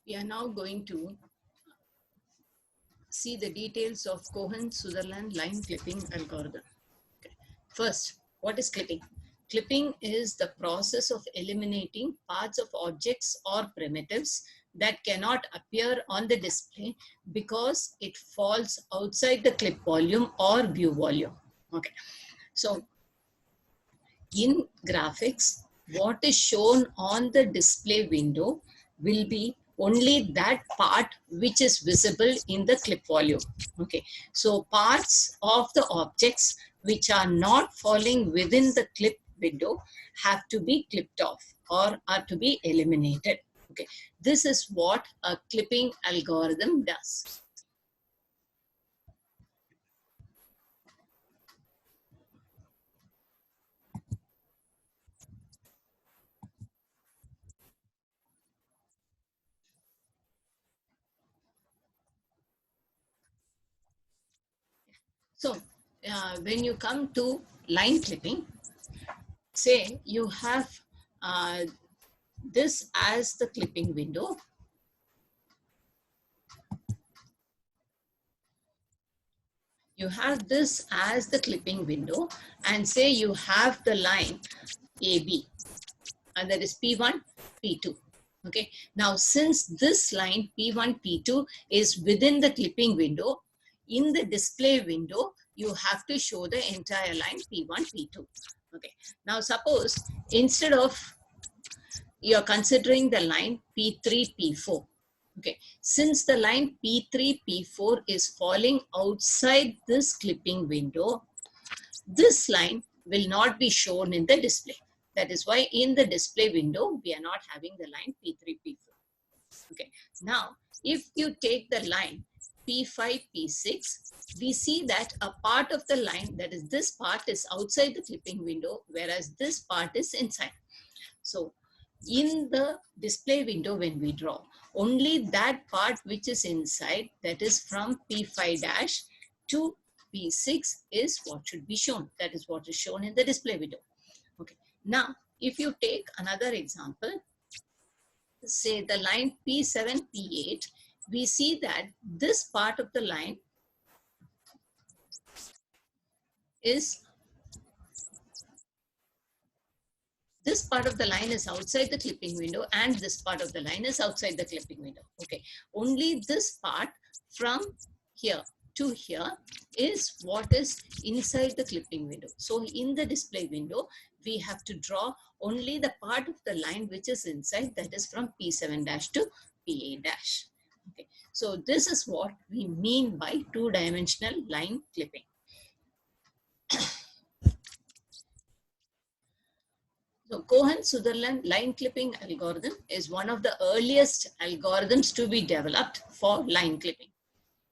We are now going to see the details of Cohen Sutherland line clipping algorithm. Okay. First, what is clipping? Clipping is the process of eliminating parts of objects or primitives that cannot appear on the display because it falls outside the clip volume or view volume. Okay. So, in graphics, what is shown on the display window will be only that part which is visible in the clip volume. Okay, so parts of the objects which are not falling within the clip window have to be clipped off or are to be eliminated. Okay, this is what a clipping algorithm does. So when you come to line clipping, say you have this as the clipping window. You have this as the clipping window and say you have the line AB and that is P1, P2. Okay. Now, since this line P1, P2 is within the clipping window, in the display window, you have to show the entire line P1, P2. Okay. Now, suppose instead of you're considering the line P3, P4. Okay, since the line P3, P4 is falling outside this clipping window, this line will not be shown in the display. That is why in the display window, we are not having the line P3, P4. Okay, now if you take the line P5, P6, we see that a part of the line, that is this part is outside the clipping window, whereas this part is inside. So in the display window when we draw, only that part which is inside, that is from P5 dash to P6 is what should be shown. That is what is shown in the display window. Okay. Now, if you take another example, say the line P7, P8, we see that this part of the line is this part of the line is outside the clipping window and this part of the line is outside the clipping window. Okay, only this part from here to here is what is inside the clipping window. So in the display window, we have to draw only the part of the line which is inside, that is from P7 dash to P8 dash. Okay, so this is what we mean by two-dimensional line clipping. So Cohen Sutherland line clipping algorithm is one of the earliest algorithms to be developed for line clipping.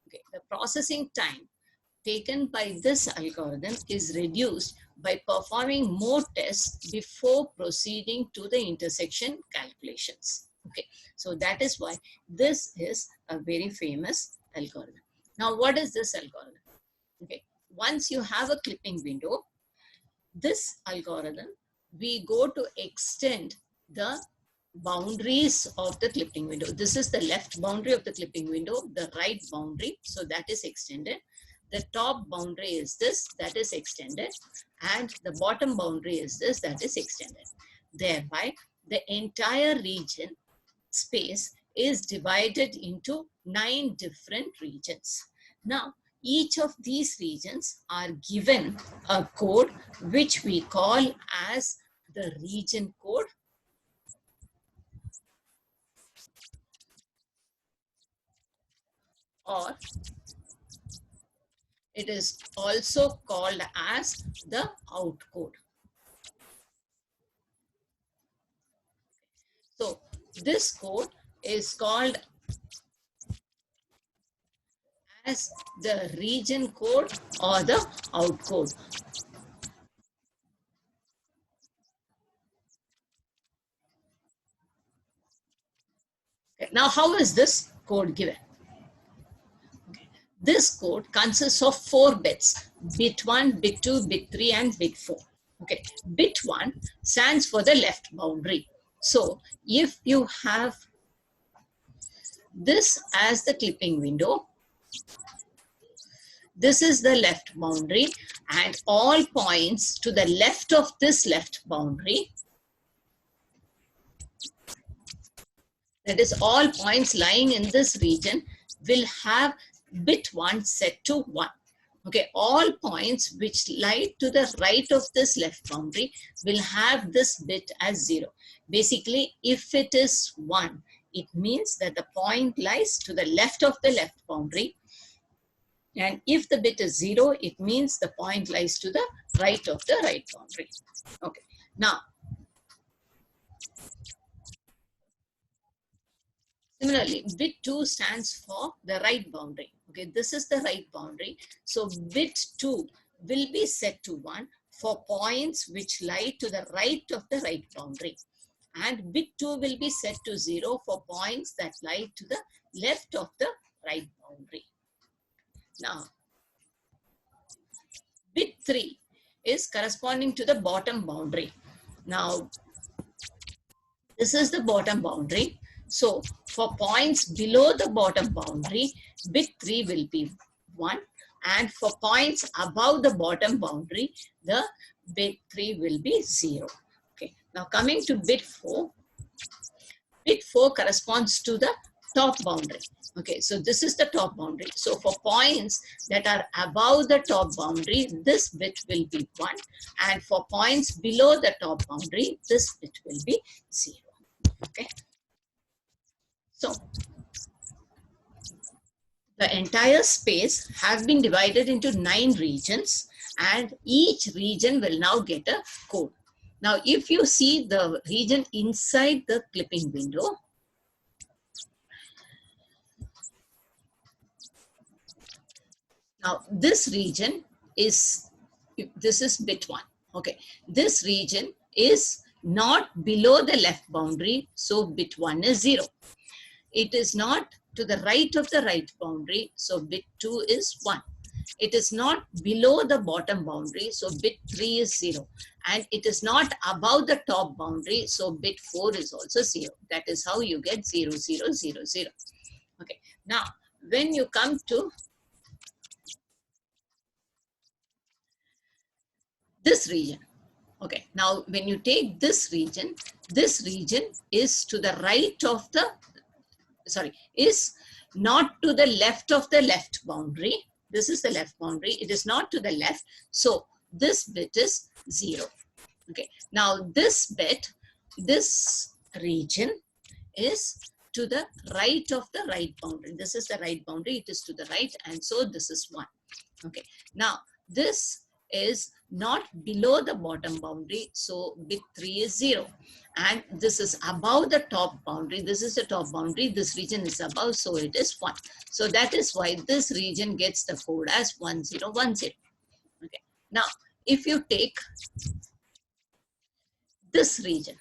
Okay. The processing time taken by this algorithm is reduced by performing more tests before proceeding to the intersection calculations. Okay. So that is why this is a very famous algorithm. Now, what is this algorithm? Okay. Once you have a clipping window, this algorithm, we go to extend the boundaries of the clipping window. This is the left boundary of the clipping window, the right boundary, so that is extended. The top boundary is this, that is extended, and the bottom boundary is this, that is extended. Thereby, the entire region space is divided into 9 different regions. Now, each of these regions are given a code which we call as the region code, or it is also called as the out code. So this code is called as the region code or the out code. Okay. Now, how is this code given? Okay. This code consists of 4 bits, bit 1, bit 2, bit 3, and bit 4. Okay. Bit 1 stands for the left boundary. So if you have this as the clipping window. This is the left boundary, and all points to the left of this left boundary, that is all points lying in this region, will have bit 1 set to 1. Okay, all points which lie to the right of this left boundary will have this bit as 0. Basically, if it is 1, it means that the point lies to the left of the left boundary. And if the bit is 0, it means the point lies to the right of the right boundary. Okay, now, similarly, bit 2 stands for the right boundary. Okay, this is the right boundary. So bit 2 will be set to 1 for points which lie to the right of the right boundary. And bit 2 will be set to 0 for points that lie to the left of the right boundary. Now, bit 3 is corresponding to the bottom boundary. Now, this is the bottom boundary. So, for points below the bottom boundary, bit 3 will be 1. And for points above the bottom boundary, the bit 3 will be 0. Okay. Now, coming to bit 4. Bit 4 corresponds to the top boundary. Okay, so this is the top boundary. So for points that are above the top boundary, this bit will be 1. And for points below the top boundary, this bit will be 0. Okay. So the entire space has been divided into 9 regions, and each region will now get a code. Now, if you see the region inside the clipping window, now this region is, this is bit 1. Okay, this region is not below the left boundary, so bit 1 is 0. It is not to the right of the right boundary, so bit 2 is 1. It is not below the bottom boundary, so bit 3 is 0. And it is not above the top boundary, so bit 4 is also 0. That is how you get 0, 0, 0, 0. Okay, now when you come to this region, okay, now when you take this region is to the right of the, sorry, is not to the left of the left boundary. This is the left boundary. It is not to the left. So this bit is 0. Okay. Now this bit, this region is to the right of the right boundary. This is the right boundary. It is to the right. And so this is 1. Okay. Now this is not below the bottom boundary. So bit 3 is 0. And this is above the top boundary. This is the top boundary. This region is above, so it is 1. So that is why this region gets the code as 1010. Okay. Now, if you take this region,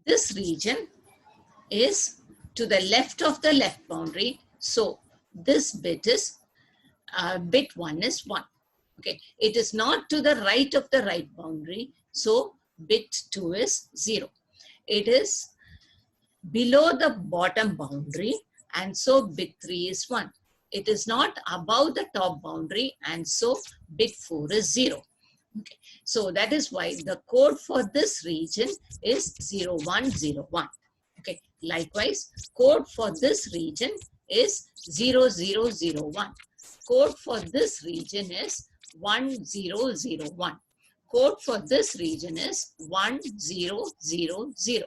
this region is to the left of the left boundary. So this bit is, bit 1 is 1. Okay, it is not to the right of the right boundary, so bit 2 is 0. It is below the bottom boundary, and so bit 3 is 1. It is not above the top boundary, and so bit 4 is 0. Okay, so that is why the code for this region is 0101. Okay, likewise, code for this region is 0001. Code for this region is 1001. Code for this region is 1000.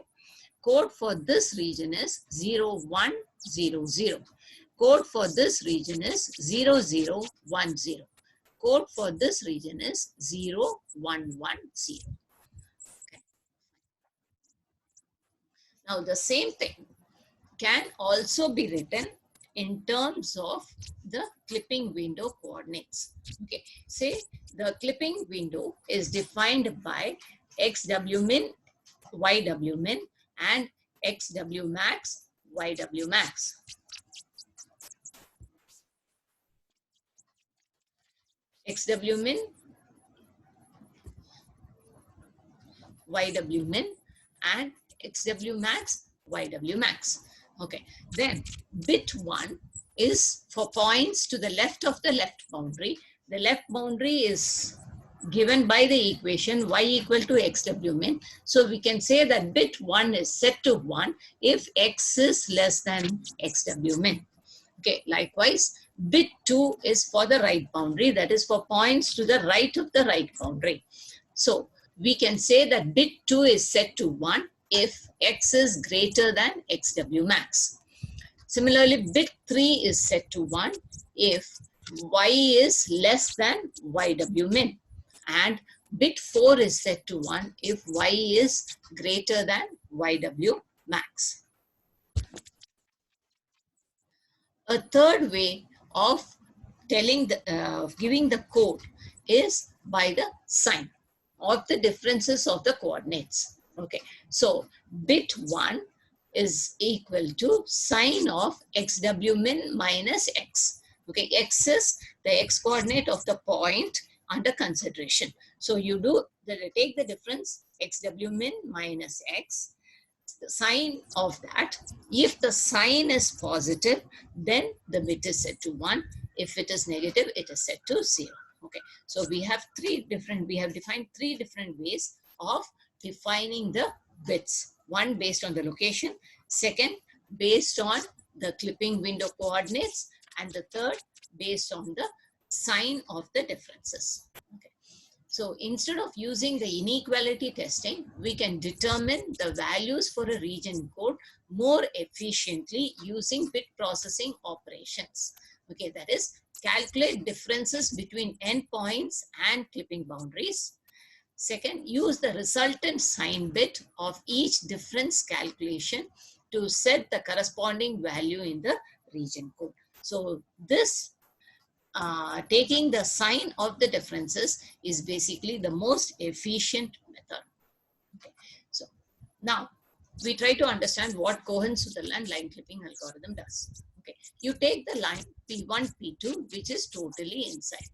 Code for this region is 0100. Code for this region is 0010. Code for this region is 0110. Okay. Now the same thing can also be written in terms of the clipping window coordinates. Okay, say the clipping window is defined by xw min, yw min, and xw max, yw max. Xw min, yw min and XW max, YW max. Okay, then bit 1 is for points to the left of the left boundary. The left boundary is given by the equation y equal to xw min. So we can say that bit 1 is set to 1 if x is less than xw min. Okay, likewise, bit 2 is for the right boundary, that is for points to the right of the right boundary. So we can say that bit 2 is set to 1 if x is greater than xw max. Similarly, bit 3 is set to 1 if y is less than yw min. And bit 4 is set to 1 if y is greater than yw max. A third way of telling giving the code is by the sign of the differences of the coordinates. Okay, so bit 1 is equal to sine of xw min minus x. Okay, x is the x coordinate of the point under consideration. So you take the difference xw min minus x, the sign of that. If the sign is positive, then the bit is set to 1. If it is negative, it is set to 0. Okay, so we have defined three different ways of defining the bits. One based on the location, second based on the clipping window coordinates, and the third based on the sign of the differences. Okay. So instead of using the inequality testing, we can determine the values for a region code more efficiently using bit processing operations. Okay, that is, calculate differences between endpoints and clipping boundaries. Second, use the resultant sign bit of each difference calculation to set the corresponding value in the region code. So this taking the sign of the differences is basically the most efficient method. Okay. So now we try to understand what Cohen Sutherland line clipping algorithm does. Okay, you take the line P1, P2, which is totally inside.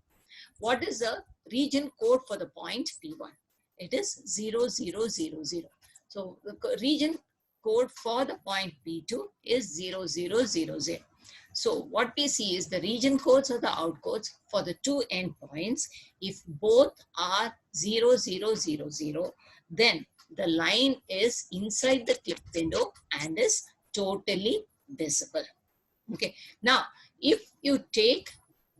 What is the region code for the point P1? It is 0, 0, 0, 0. So the region code for the point P2 is 0, 0, 0, 0. So what we see is the region codes or the out codes for the two endpoints. If both are 0, 0, 0, 0, then the line is inside the clip window and is totally visible. Okay. Now, if you take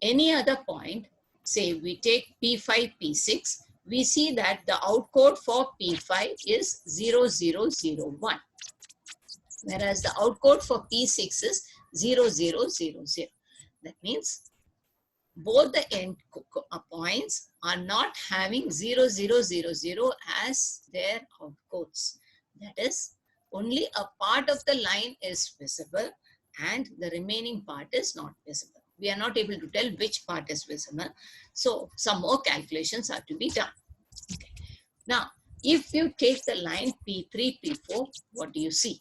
any other point, say we take P5, P6, we see that the out code for P5 is 0, 0, 0, 1. Whereas the out code for P6 is 0, 0, 0, 0. That means both the end points are not having 0, 0, 0, 0 as their out codes. That is, only a part of the line is visible and the remaining part is not visible. We are not able to tell which part is visible. So some more calculations have to be done. Okay. Now, if you take the line P3, P4, what do you see?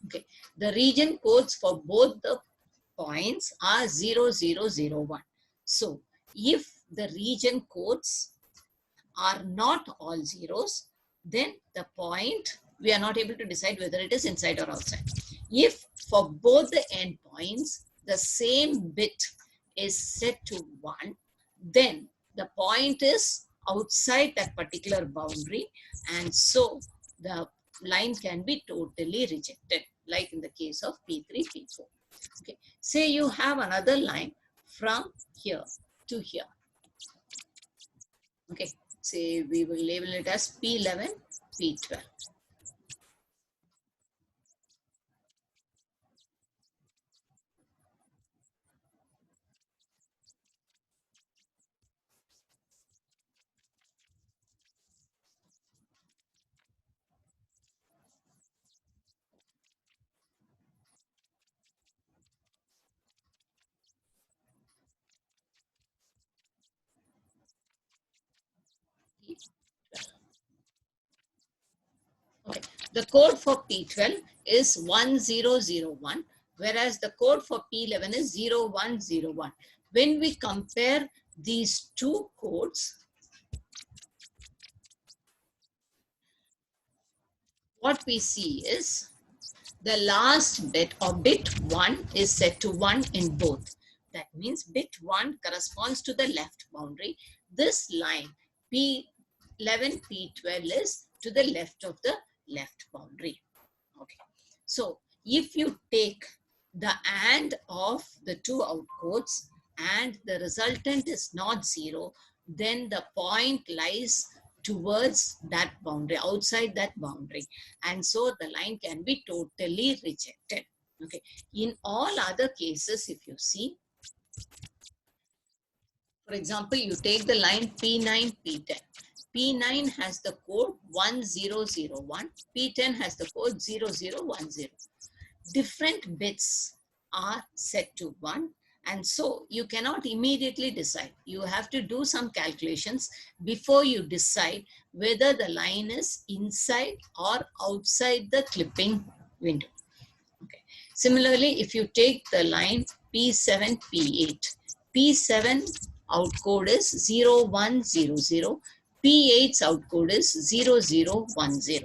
Okay, the region codes for both the points are 0, 0, 0, 1. So if the region codes are not all zeros, then the point, we are not able to decide whether it is inside or outside. If for both the endpoints, the same bit is set to 1, then the point is outside that particular boundary, and so the line can be totally rejected, like in the case of P3, P4. Okay. Say you have another line from here to here. Okay. Say we will label it as P11, P12. Okay. The code for P12 is 1001, whereas the code for P11 is 0101. When we compare these two codes, what we see is the last bit or bit 1 is set to 1 in both. That means bit 1 corresponds to the left boundary. This line P11, P12 is to the left of the left boundary. Okay. So if you take the AND of the two outcodes and the resultant is not 0, then the point lies towards that boundary, outside that boundary. And so the line can be totally rejected. Okay. In all other cases, if you see, for example, you take the line P9, P10. P9 has the code 1001. P10 has the code 0010. Different bits are set to 1, and so you cannot immediately decide. You have to do some calculations before you decide whether the line is inside or outside the clipping window. Okay. Similarly, if you take the line P7, P8, P7 outcode is 0100, P8's outcode is 0010.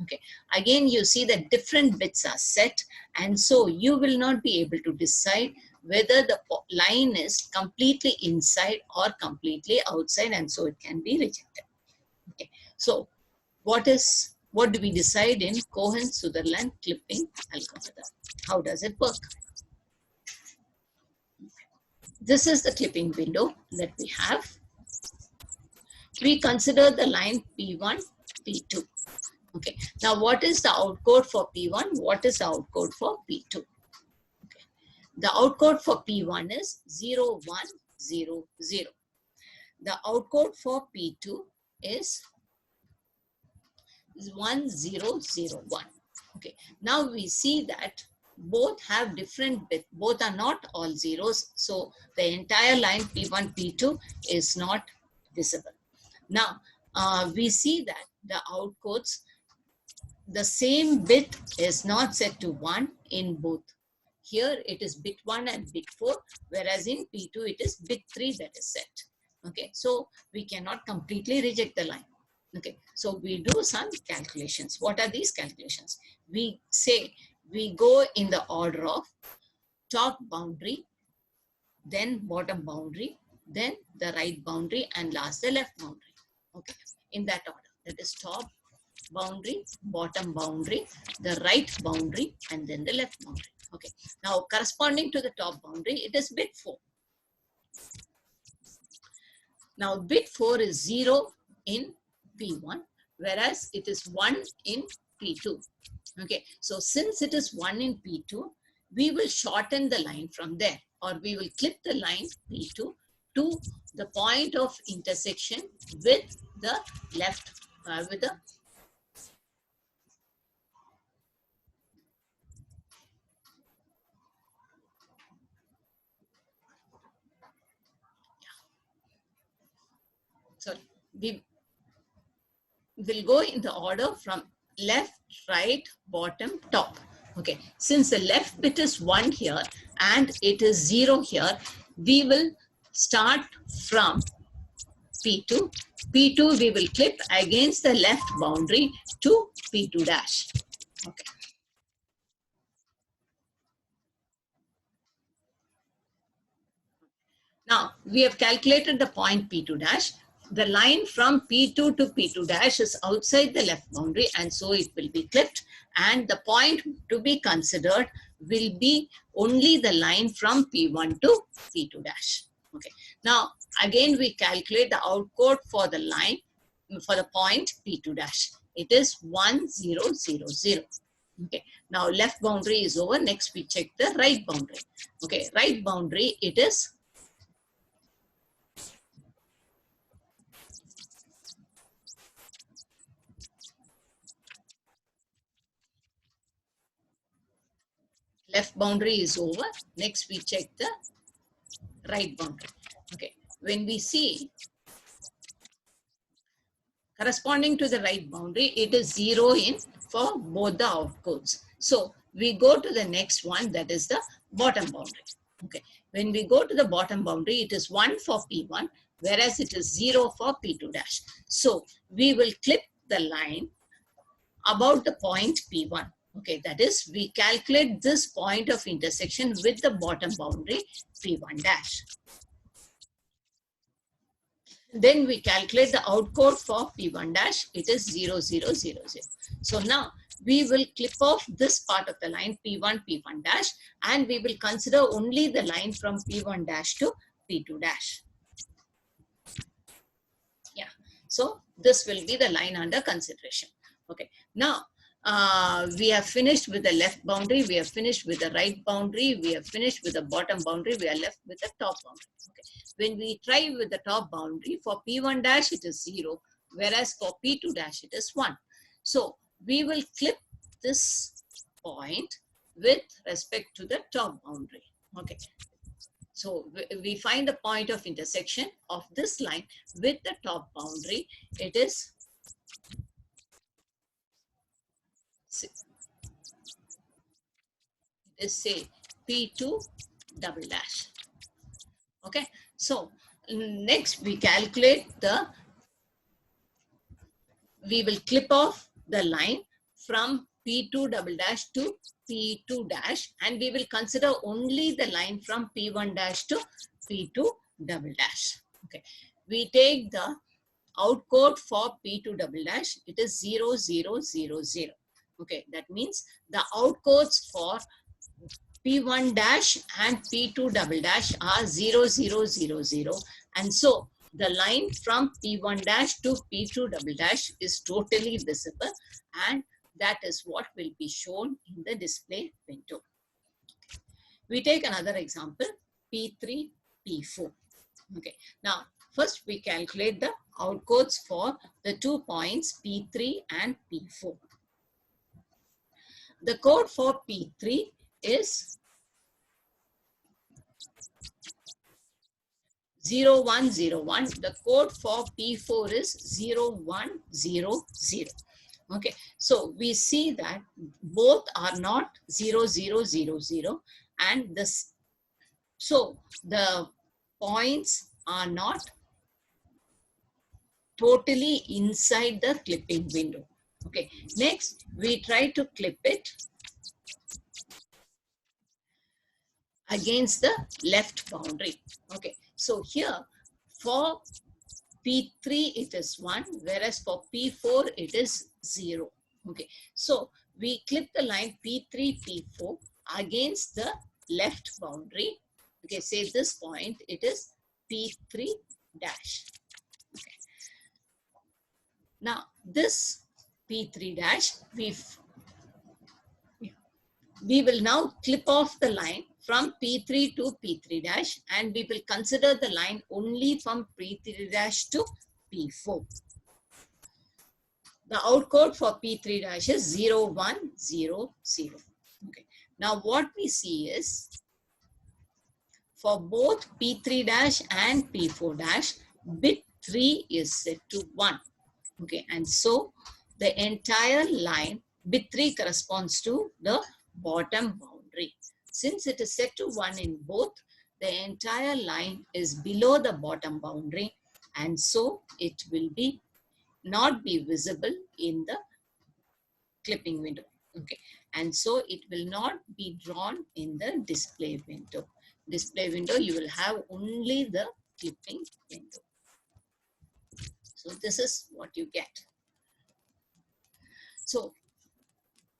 Okay. Again, you see that different bits are set, and so you will not be able to decide whether the line is completely inside or completely outside, and so it can be rejected. Okay. So what do we decide in Cohen Sutherland clipping algorithm? How does it work? This is the clipping window that we have. We consider the line P1, P2. Okay. Now, what is the outcode for P1? What is the outcode for P2? Okay. The outcode for P1 is 0100. The outcode for P2 is 1001. Okay. Now we see that both have different bits. Both are not all zeros. So the entire line P1, P2 is not visible. Now we see that the outcodes, the same bit is not set to 1 in both. Here it is bit 1 and bit 4, whereas in P2 it is bit 3 that is set. Okay, so we cannot completely reject the line. Okay, so we do some calculations. What are these calculations? We say we go in the order of top boundary, then bottom boundary, then the right boundary, and last the left boundary. Okay, in that order. That is top boundary, bottom boundary, the right boundary, and then the left boundary. Okay. Now, corresponding to the top boundary, it is bit 4. Now, bit 4 is 0 in P1, whereas it is 1 in P2. Okay. So, since it is 1 in P2, we will shorten the line from there, or we will clip the line P2 to the point of intersection with the left, with the sorry, we will go in the order from left, right, bottom, top. Okay, since the left bit is 1 here and it is 0 here, we will start from P2. P2 we will clip against the left boundary to P2 dash. Okay. Now, we have calculated the point P2 dash. The line from P2 to P2 dash is outside the left boundary, and so it will be clipped. And the point to be considered will be only the line from P1 to P2 dash. Okay. Now, again, we calculate the outcode for the line, for the point P2 dash. It is 1000. Okay. Now, left boundary is over. Next, we check the right boundary. Okay. Right boundary, it is left boundary is over. Next, we check the right boundary. Okay. When we see corresponding to the right boundary, it is 0 in for both the outcodes. So we go to the next one, that is the bottom boundary. Okay. When we go to the bottom boundary, it is 1 for P1, whereas it is 0 for P2 dash. So we will clip the line about the point P1. Okay, that is, we calculate this point of intersection with the bottom boundary P1 dash. Then we calculate the outcode for P1 dash, it is 0, 0, 0, 0. So now we will clip off this part of the line P1, P1 dash, and we will consider only the line from P1 dash to P2 dash. Yeah, so this will be the line under consideration. Okay, now we have finished with the left boundary, we have finished with the right boundary, we have finished with the bottom boundary, we are left with the top boundary. Okay, when we try with the top boundary, for P1 dash it is 0, whereas for P2 dash it is 1. So we will clip this point with respect to the top boundary. Okay, so we find the point of intersection of this line with the top boundary. It is say P2 double dash. Okay, so next we calculate we will clip off the line from P2 double dash to P2 dash, and we will consider only the line from P1 dash to P2 double dash. Okay, we take the outcode for P2 double dash, it is 0, 0, 0, 0. Okay, that means the outcodes for P1 dash and P2 double dash are 0, 0, 0, 0. And so the line from P1 dash to P2 double dash is totally visible, and that is what will be shown in the display window. We take another example, P3, P4. Okay, now first we calculate the outcodes for the 2 points P3 and P4. The code for P3 is 0101. The code for P4 is 0100. Okay, so we see that both are not 0000, and this, so the points are not totally inside the clipping window. Okay, next we try to clip it against the left boundary. Okay, so here for P3 it is 1, whereas for P4 it is 0. Okay, so we clip the line P3, P4 against the left boundary. Okay, say this point, it is P3 dash. Okay. Now this P3 dash, we will now clip off the line from P3 to P3 dash, and we will consider the line only from P3 dash to P4. The outcode for P3 dash is 0100. Okay. Now what we see is for both P3 dash and P4 dash, bit 3 is set to 1. Okay, and so the entire line, bit 3 corresponds to the bottom boundary. Since it is set to 1 in both, the entire line is below the bottom boundary, and so it will not be visible in the clipping window. Okay, and so it will not be drawn in the display window. Display window, you will have only the clipping window. So this is what you get. So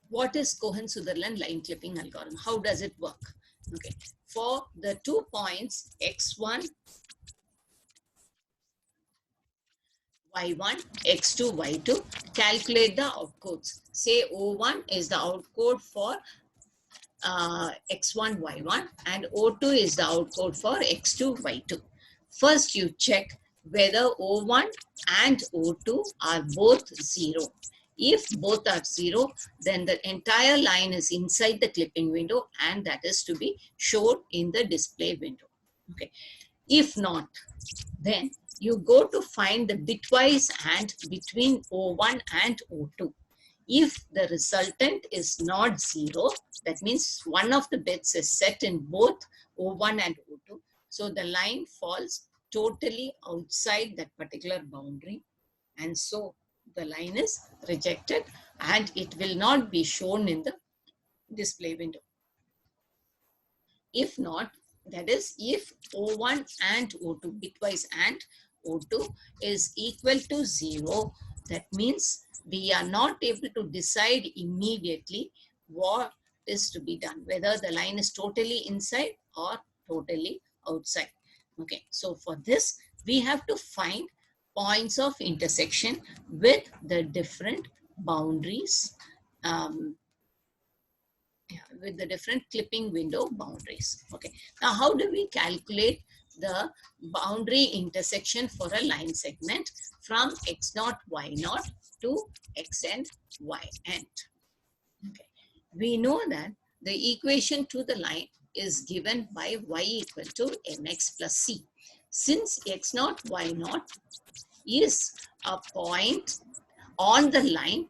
what is Cohen Sutherland line clipping algorithm? How does it work? Okay, for the 2 points x1, y1, x2, y2, calculate the outcodes. Say O1 is the outcode for x1, y1, and O2 is the outcode for x2, y2. First you check whether O1 and O2 are both 0. If both are 0, then the entire line is inside the clipping window, and that is to be shown in the display window. Okay. If not, then you go to find the bitwise and between O1 and O2. If the resultant is not 0, that means one of the bits is set in both O1 and O2. So the line falls totally outside that particular boundary, and so the line is rejected and it will not be shown in the display window. If not, that is, if O1 and O2, bitwise and O2 is equal to 0, that means we are not able to decide immediately what is to be done, whether the line is totally inside or totally outside. Okay, so for this, we have to find points of intersection with the different boundaries, um, with the different clipping window boundaries. Okay, now how do we calculate the boundary intersection for a line segment from x0, y0 to x and y end? Okay, we know that the equation to the line is given by y equal to mx plus c. Since x0, y0 is a point on the line,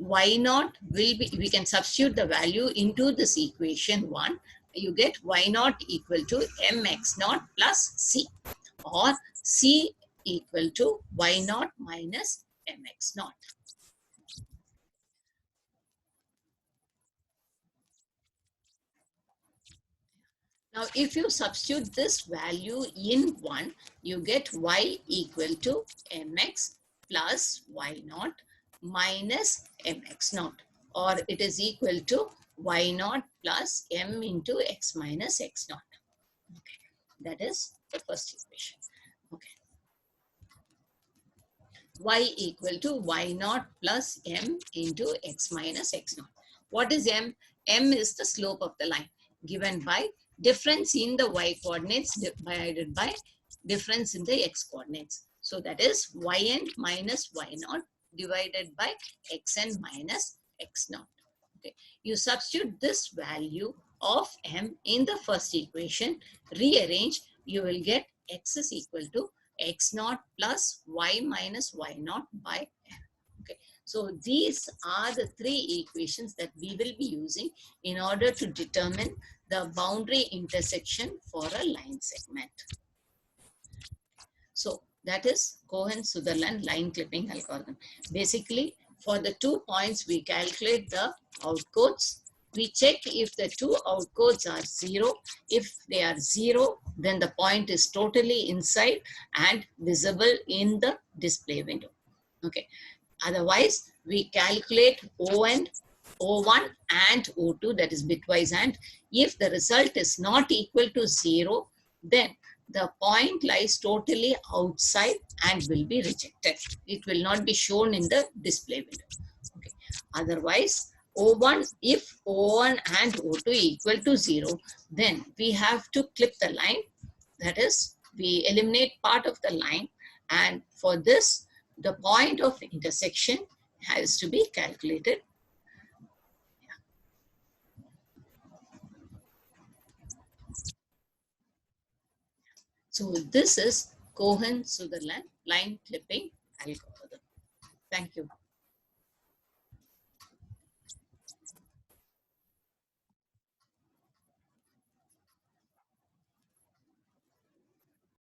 y0 will be, we can substitute the value into this equation 1. You get y0 equal to mx0 plus c, or c equal to y0 minus mx0. Now, if you substitute this value in 1, you get y equal to mx plus y0 minus mx0, or it is equal to y0 plus m into x minus x0. Okay, that is the first equation. Okay, y equal to y0 plus m into x minus x0. What is m? M is the slope of the line given by difference in the y coordinates divided by difference in the x coordinates. So that is yn minus y0 divided by xn minus x0. Okay. You substitute this value of m in the first equation, rearrange, you will get x is equal to x0 plus y minus y0 by m. Okay. So these are the three equations that we will be using in order to determine the boundary intersection for a line segment. So that is Cohen Sutherland line clipping algorithm. Basically, for the 2 points, we calculate the outcodes. We check if the 2 outcodes are 0. If they are 0, then the point is totally inside and visible in the display window. Okay. Otherwise, we calculate O1 and O2, that is bitwise and. If the result is not equal to 0, then the point lies totally outside and will be rejected. It will not be shown in the display window. Okay. Otherwise, O1, if O1 and O2 equal to 0, then we have to clip the line. That is, we eliminate part of the line, and for this, the point of intersection has to be calculated. So this is Cohen Sutherland line clipping algorithm. Thank you.